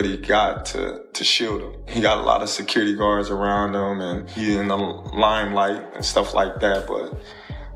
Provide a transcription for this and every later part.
But he got to shield him. He got a lot of security guards around him, and he's in the limelight and stuff like that. But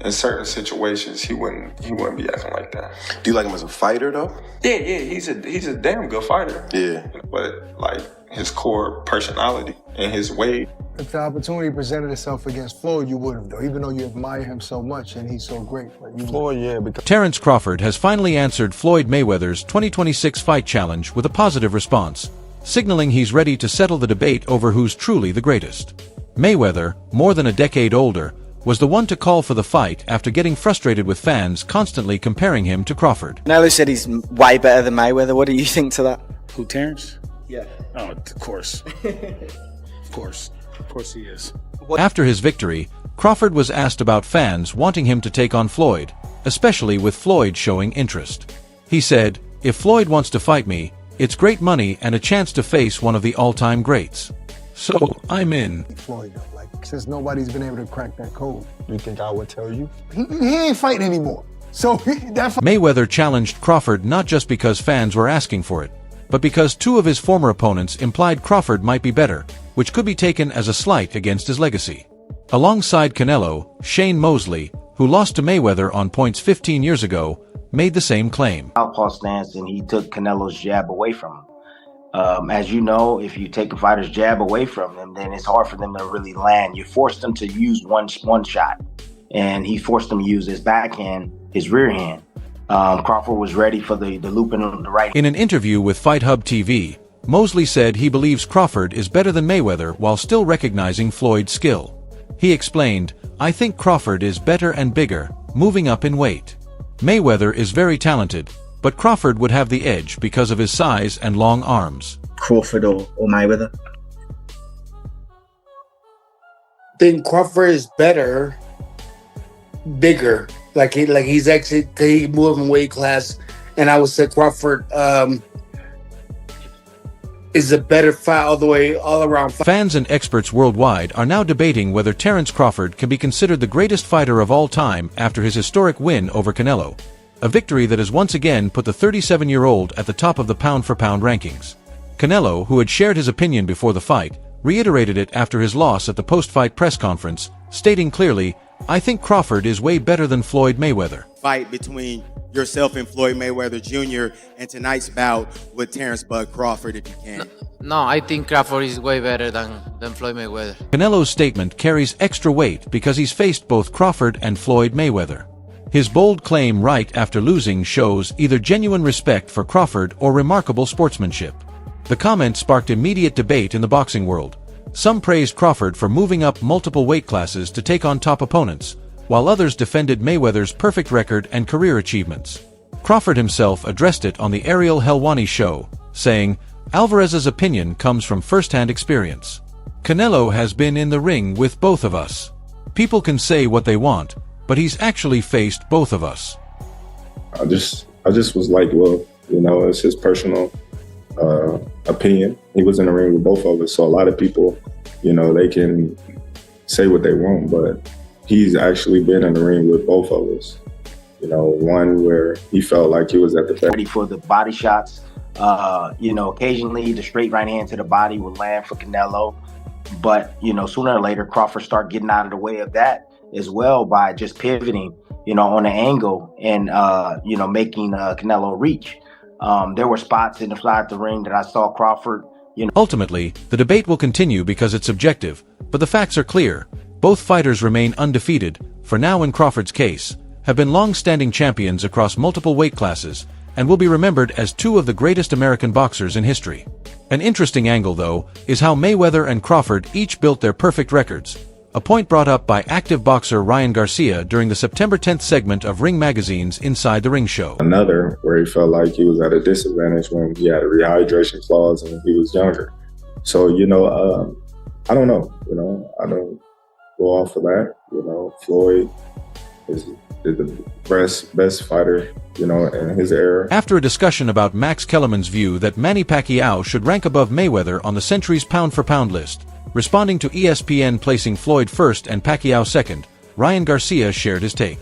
in certain situations, he wouldn't be acting like that. Do you like him as a fighter, though? Yeah, he's a damn good fighter. Yeah. But like his core personality and his way. If the opportunity presented itself against Floyd, you would have, though, even though you admire him so much and he's so great. Floyd, yeah. Because Terence Crawford has finally answered Floyd Mayweather's 2026 fight challenge with a positive response, signaling he's ready to settle the debate over who's truly the greatest. Mayweather, more than a decade older, was the one to call for the fight after getting frustrated with fans constantly comparing him to Crawford. Canelo said he's way better than Mayweather. What do you think to that? Who, Terence? Yeah. Oh, of course. Of course. Of course he is. After his victory, Crawford was asked about fans wanting him to take on Floyd, especially with Floyd showing interest. He said, "If Floyd wants to fight me, it's great money and a chance to face one of the all-time greats. So, I'm in." Floyd, like, since nobody's been able to crack that code. you think I would tell you? He ain't fighting anymore. So that Mayweather challenged Crawford not just because fans were asking for it, but because two of his former opponents implied Crawford might be better, which could be taken as a slight against his legacy. Alongside Canelo, Shane Mosley, who lost to Mayweather on points 15 years ago, made the same claim. Southpaw stance, and he took Canelo's jab away from him. As you know, if you take a fighter's jab away from them, then it's hard for them to really land. You force them to use one shot, and he forced them to use his backhand, his rear hand. Crawford was ready for the loop in the right. In an interview with Fight Hub TV, Mosley said he believes Crawford is better than Mayweather while still recognizing Floyd's skill. He explained, "I think Crawford is better and bigger, moving up in weight. Mayweather is very talented, but Crawford would have the edge because of his size and long arms." Crawford or Mayweather? I think Crawford is better, bigger. He's actually he moved in weight class, and I would say Crawford is a better fight all around. Fans and experts worldwide are now debating whether Terence Crawford can be considered the greatest fighter of all time after his historic win over Canelo, a victory that has once again put the 37-year-old at the top of the pound-for-pound rankings. Canelo, who had shared his opinion before the fight, reiterated it after his loss at the post-fight press conference, stating clearly, "I think Crawford is way better than Floyd Mayweather." Fight between yourself and Floyd Mayweather Jr. and tonight's bout with Terence Bud Crawford, if you can. No, I think Crawford is way better than Floyd Mayweather. Canelo's statement carries extra weight because he's faced both Crawford and Floyd Mayweather. His bold claim right after losing shows either genuine respect for Crawford or remarkable sportsmanship. The comment sparked immediate debate in the boxing world. Some praised Crawford for moving up multiple weight classes to take on top opponents, while others defended Mayweather's perfect record and career achievements. Crawford himself addressed it on the Ariel Helwani show, saying, "Alvarez's opinion comes from first-hand experience. Canelo has been in the ring with both of us. People can say what they want, but he's actually faced both of us." I just was like, well, it's his personal opinion. He was in the ring with both of us, so a lot of people, they can say what they want, but he's actually been in the ring with both of us. One where he felt like he was at the Ready for the body shots. Occasionally the straight right hand to the body would land for Canelo, but sooner or later Crawford started getting out of the way of that as well by just pivoting, on an angle and making Canelo reach. There were spots inside the ring that I saw Crawford. Ultimately, the debate will continue because it's subjective, but the facts are clear. Both fighters remain undefeated, for now in Crawford's case, have been long-standing champions across multiple weight classes, and will be remembered as two of the greatest American boxers in history. An interesting angle, though, is how Mayweather and Crawford each built their perfect records, a point brought up by active boxer Ryan Garcia during the September 10th segment of Ring Magazine's Inside the Ring show. Another where he felt like he was at a disadvantage when he had a rehydration clause and he was younger. So, I don't know. I don't go off of that. Floyd is the best fighter, in his era. After a discussion about Max Kellerman's view that Manny Pacquiao should rank above Mayweather on the Century's pound-for-pound list, responding to ESPN placing Floyd first and Pacquiao second, Ryan Garcia shared his take.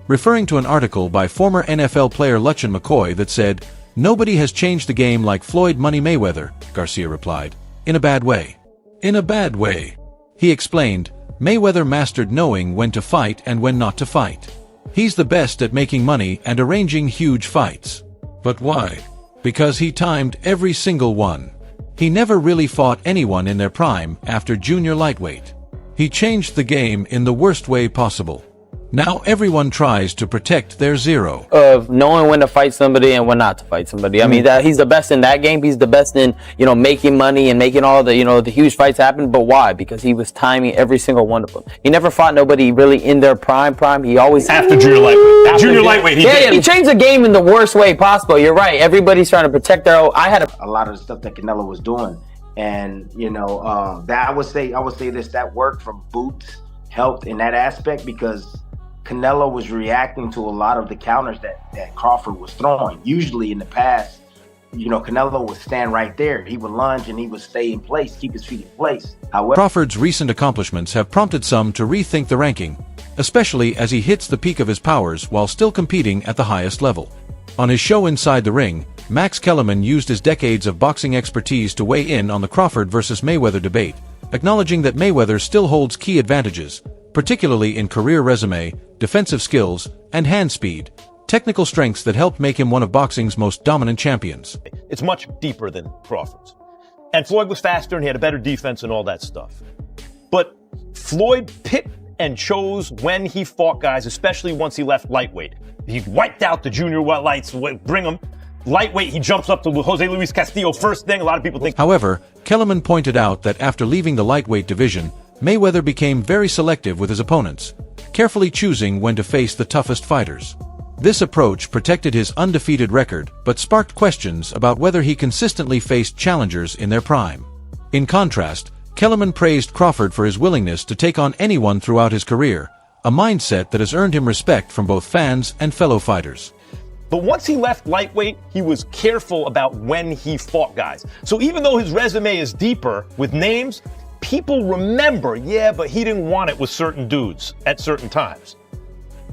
Referring to an article by former NFL player Luchan McCoy that said, Nobody has changed the game like Floyd Money Mayweather, Garcia replied. In a bad way. In a bad way. He explained, Mayweather mastered knowing when to fight and when not to fight. He's the best at making money and arranging huge fights. But why? Because he timed every single one. He never really fought anyone in their prime after junior lightweight. He changed the game in the worst way possible. Now everyone tries to protect their zero. Of knowing when to fight somebody and when not to fight somebody. I mean, he's the best in that game. He's the best in, making money and making all the, the huge fights happen. But why? Because he was timing every single one of them. He never fought nobody really in their prime. He always... After junior lightweight. Junior lightweight, he changed the game in the worst way possible. You're right. Everybody's trying to protect their own. I had a lot of the stuff that Canelo was doing. And, that I would say this, that work from Boots helped in that aspect because Canelo was reacting to a lot of the counters that Crawford was throwing. Usually in the past, Canelo would stand right there. He would lunge and he would stay in place, keep his feet in place. However, Crawford's recent accomplishments have prompted some to rethink the ranking, especially as he hits the peak of his powers while still competing at the highest level. On his show Inside the Ring, Max Kellerman used his decades of boxing expertise to weigh in on the Crawford versus Mayweather debate, acknowledging that Mayweather still holds key advantages, particularly in career resume, defensive skills, and hand speed, technical strengths that helped make him one of boxing's most dominant champions. It's much deeper than Crawford's. And Floyd was faster and he had a better defense and all that stuff. But Floyd picked and chose when he fought guys, especially once he left lightweight. He wiped out the junior lights, bring him. Lightweight, he jumps up to Jose Luis Castillo first thing. A lot of people think. However, Kellerman pointed out that after leaving the lightweight division, Mayweather became very selective with his opponents, carefully choosing when to face the toughest fighters. This approach protected his undefeated record, but sparked questions about whether he consistently faced challengers in their prime. In contrast, Kellerman praised Crawford for his willingness to take on anyone throughout his career, a mindset that has earned him respect from both fans and fellow fighters. But once he left lightweight, he was careful about when he fought guys. So even though his resume is deeper with names, people remember, but he didn't want it with certain dudes at certain times.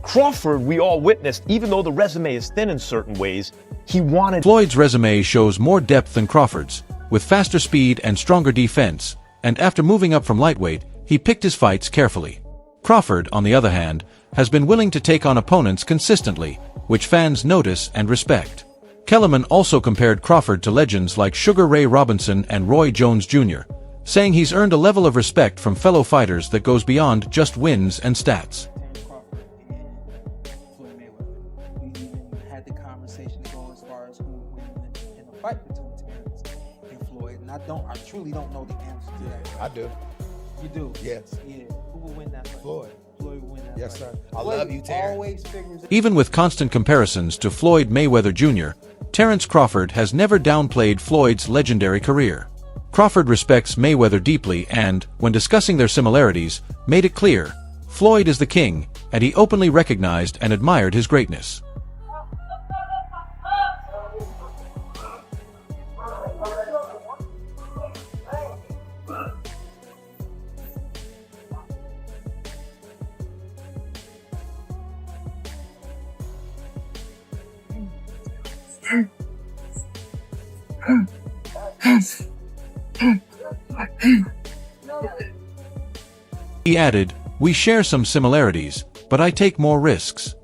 Crawford, we all witnessed, even though the resume is thin in certain ways, he wanted... Floyd's resume shows more depth than Crawford's, with faster speed and stronger defense, and after moving up from lightweight, he picked his fights carefully. Crawford, on the other hand, has been willing to take on opponents consistently, which fans notice and respect. Kellerman also compared Crawford to legends like Sugar Ray Robinson and Roy Jones Jr., saying he's earned a level of respect from fellow fighters that goes beyond just wins and stats. Crawford and Floyd Mayweather. We even had the conversation to go as far as who would win in a fight between Terence and Floyd. And I truly don't know the answer to that. I do. You do? Yes. Yeah. Who will win that fight? Floyd. Floyd will win that Yes, fight. sir. I love you, Terence. Always figures it. Even with constant comparisons to Floyd Mayweather Jr., Terence Crawford has never downplayed Floyd's legendary career. Crawford respects Mayweather deeply and, when discussing their similarities, made it clear, Floyd is the king, and he openly recognized and admired his greatness. He added, "We share some similarities, but I take more risks."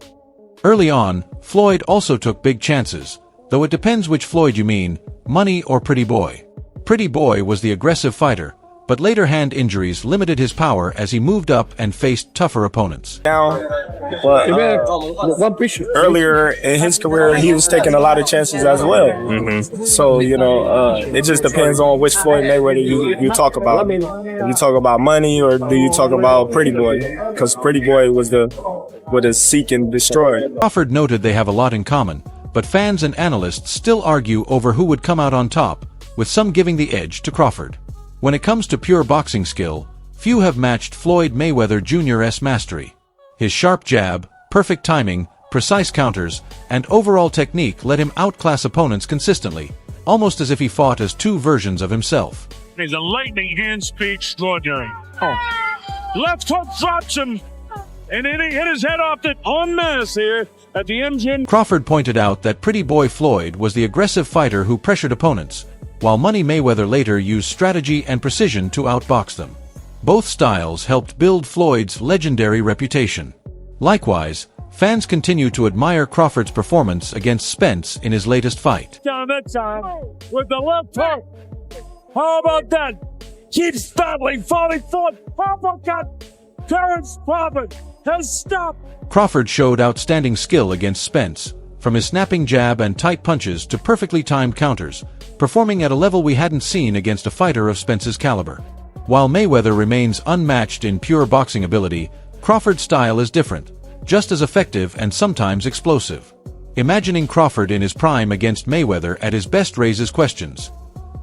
Early on, Floyd also took big chances, though it depends which Floyd you mean, Money or Pretty Boy. Pretty Boy was the aggressive fighter, but later hand injuries limited his power as he moved up and faced tougher opponents. Earlier in his career, he was taking a lot of chances as well. So, it just depends on which Floyd Mayweather you talk about. If you talk about Money or do you talk about Pretty Boy? Because Pretty Boy was the seek and destroy. Crawford noted they have a lot in common, but fans and analysts still argue over who would come out on top, with some giving the edge to Crawford. When it comes to pure boxing skill, few have matched Floyd Mayweather Jr.'s mastery. His sharp jab, perfect timing, precise counters, and overall technique let him outclass opponents consistently, almost as if he fought as two versions of himself. He's a lightning hand speed extraordinary. Left hook drops him, and then he hit his head off the en masse here. at the MGM. Crawford pointed out that Pretty Boy Floyd was the aggressive fighter who pressured opponents, while Money Mayweather later used strategy and precision to outbox them. Both styles helped build Floyd's legendary reputation. Likewise, fans continue to admire Crawford's performance against Spence in his latest fight. Down that time with the left hook. How about that? Keeps battling, falling forward. Uppercut. Terence Crawford has stopped. Crawford showed outstanding skill against Spence, from his snapping jab and tight punches to perfectly timed counters, performing at a level we hadn't seen against a fighter of Spence's caliber. While Mayweather remains unmatched in pure boxing ability, Crawford's style is different, just as effective and sometimes explosive. Imagining Crawford in his prime against Mayweather at his best raises questions.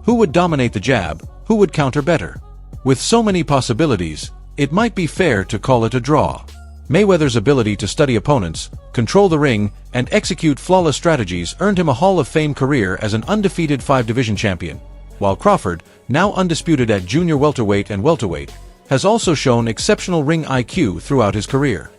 Who would dominate the jab? Who would counter better? With so many possibilities, it might be fair to call it a draw. Mayweather's ability to study opponents, control the ring, and execute flawless strategies earned him a Hall of Fame career as an undefeated 5-division champion, while Crawford, now undisputed at junior welterweight and welterweight, has also shown exceptional ring IQ throughout his career.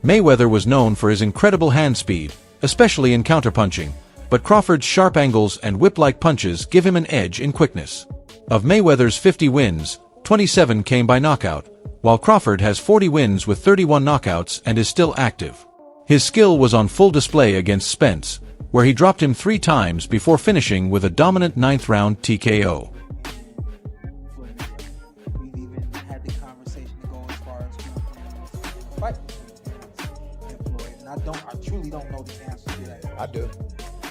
Mayweather was known for his incredible hand speed, especially in counterpunching, but Crawford's sharp angles and whip-like punches give him an edge in quickness. Of Mayweather's 50 wins, 27 came by knockout, while Crawford has 40 wins with 31 knockouts and is still active. His skill was on full display against Spence, where he dropped him 3 times before finishing with a dominant 9th-round TKO. We even had the conversation to go as far as who fight Terence and Floyd. And I truly don't know the answer to that. I do.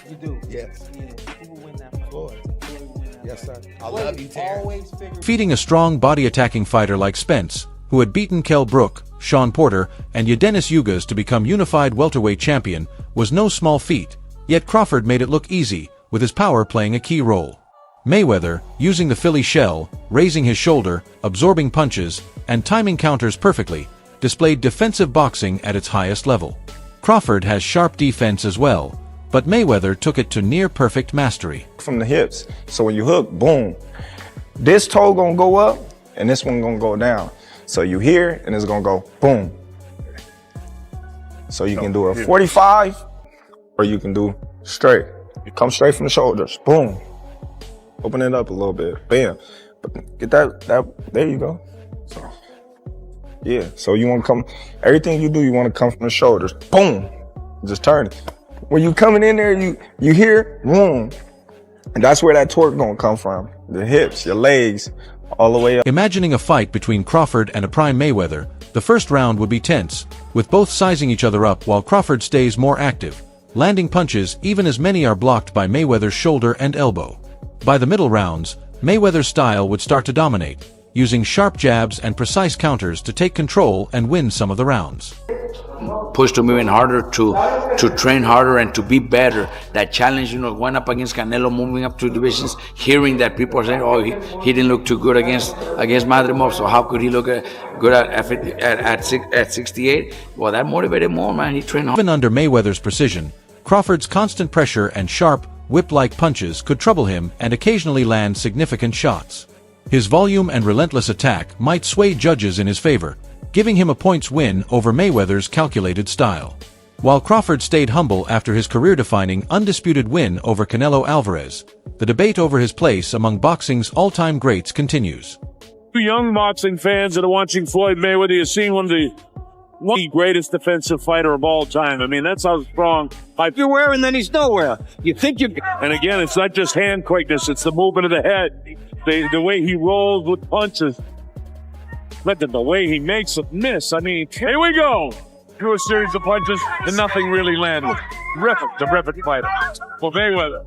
You do? Yes. Yeah. Who will win that fight? Floyd. Floyd will win that Yes, fight. sir. I love you, Terence. Defeating a strong body-attacking fighter like Spence, who had beaten Kell Brook, Sean Porter, and Yadenis Ugas to become unified welterweight champion, was no small feat, yet Crawford made it look easy, with his power playing a key role. Mayweather, using the Philly shell, raising his shoulder, absorbing punches, and timing counters perfectly, displayed defensive boxing at its highest level. Crawford has sharp defense as well, but Mayweather took it to near-perfect mastery. From the hips, so when you hook, boom, this toe gonna go up and this one gonna go down. So you hear and it's gonna go boom. So you can do a 45 or you can do straight. You come straight from the shoulders, boom. Open it up a little bit, bam. But get that, there you go. So, yeah, so you wanna come, everything you do, you wanna come from the shoulders, boom. Just turn it. When you coming in there, you hear, boom. And that's where that torque gonna come from. The hips, your legs, all the way up. Imagining a fight between Crawford and a prime Mayweather, the first round would be tense, with both sizing each other up while Crawford stays more active, landing punches even as many are blocked by Mayweather's shoulder and elbow. By the middle rounds, Mayweather's style would start to dominate, using sharp jabs and precise counters to take control and win some of the rounds. Push to moving harder, to train harder and to be better. That challenge, going up against Canelo, moving up 2 divisions, hearing that people are saying, oh, he didn't look too good against Madrimov, so how could he look good at 68? Well, that motivated more, man. He trained hard. Even under Mayweather's precision, Crawford's constant pressure and sharp, whip-like punches could trouble him and occasionally land significant shots. His volume and relentless attack might sway judges in his favor, giving him a points win over Mayweather's calculated style. While Crawford stayed humble after his career-defining undisputed win over Canelo Alvarez, the debate over his place among boxing's all-time greats continues. Young boxing fans that are watching Floyd Mayweather, you're seeing one of the greatest defensive fighter of all time. I mean, that's how strong. If you're wearing, then he's nowhere. You think you. And again, it's not just hand quickness; it's the movement of the head, the way he rolls with punches. But the way he makes it miss. I mean, here we go. Through a series of punches and nothing really landed. Terrific fighter. For Mayweather.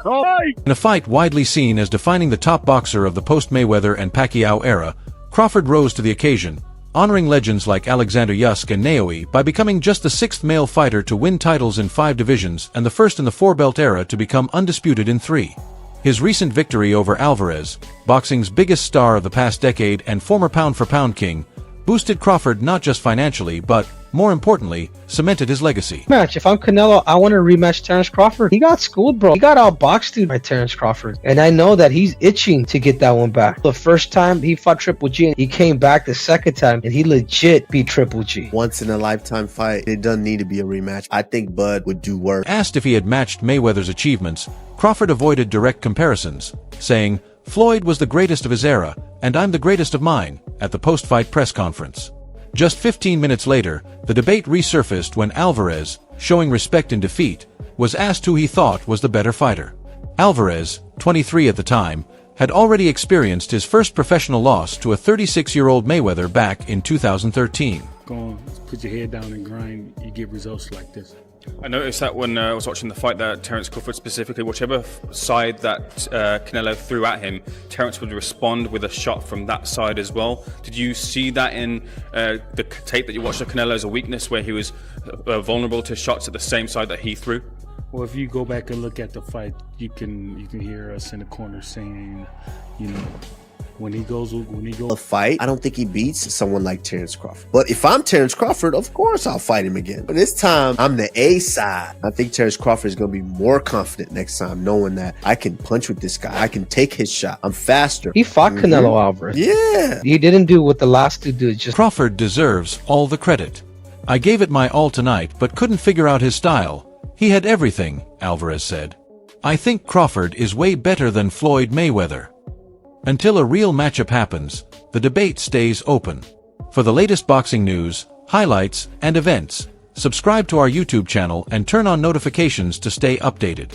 All right. In a fight widely seen as defining the top boxer of the post-Mayweather and Pacquiao era, Crawford rose to the occasion, honoring legends like Alexander Usyk and Naomi by becoming just the 6th male fighter to win titles in 5 divisions and the first in the 4-belt era to become undisputed in 3. His recent victory over Alvarez, boxing's biggest star of the past decade and former pound-for-pound king, boosted Crawford not just financially but, more importantly, cemented his legacy. Match. If I'm Canelo, I want to rematch Terence Crawford. He got schooled, bro. He got outboxed, dude, by Terence Crawford. And I know that he's itching to get that one back. The first time he fought Triple G, and he came back the second time, and he legit beat Triple G. Once in a lifetime fight. It doesn't need to be a rematch. I think Bud would do worse. Asked if he had matched Mayweather's achievements, Crawford avoided direct comparisons, saying, "Floyd was the greatest of his era, and I'm the greatest of mine," at the post-fight press conference. Just 15 minutes later, the debate resurfaced when Alvarez, showing respect in defeat, was asked who he thought was the better fighter. Alvarez, 23 at the time, had already experienced his first professional loss to a 36-year-old Mayweather back in 2013. Go on, put your head down and grind, you get results like this. I noticed that when I was watching the fight that Terence Crawford specifically, whichever side that Canelo threw at him, Terence would respond with a shot from that side as well. Did you see that in the tape that you watched of Canelo as a weakness, where he was vulnerable to shots at the same side that he threw? Well, if you go back and look at the fight, you can hear us in the corner saying, you know, when he goes a fight, I don't think he beats someone like Terence Crawford. But if I'm Terence Crawford, of course I'll fight him again. But this time, I'm the A side. I think Terence Crawford is going to be more confident next time, knowing that I can punch with this guy. I can take his shot. I'm faster. He fought Canelo Alvarez. Yeah. He didn't do what the last two did. Crawford deserves all the credit. "I gave it my all tonight but couldn't figure out his style. He had everything," Alvarez said. "I think Crawford is way better than Floyd Mayweather." Until a real matchup happens, the debate stays open. For the latest boxing news, highlights, and events, subscribe to our YouTube channel and turn on notifications to stay updated.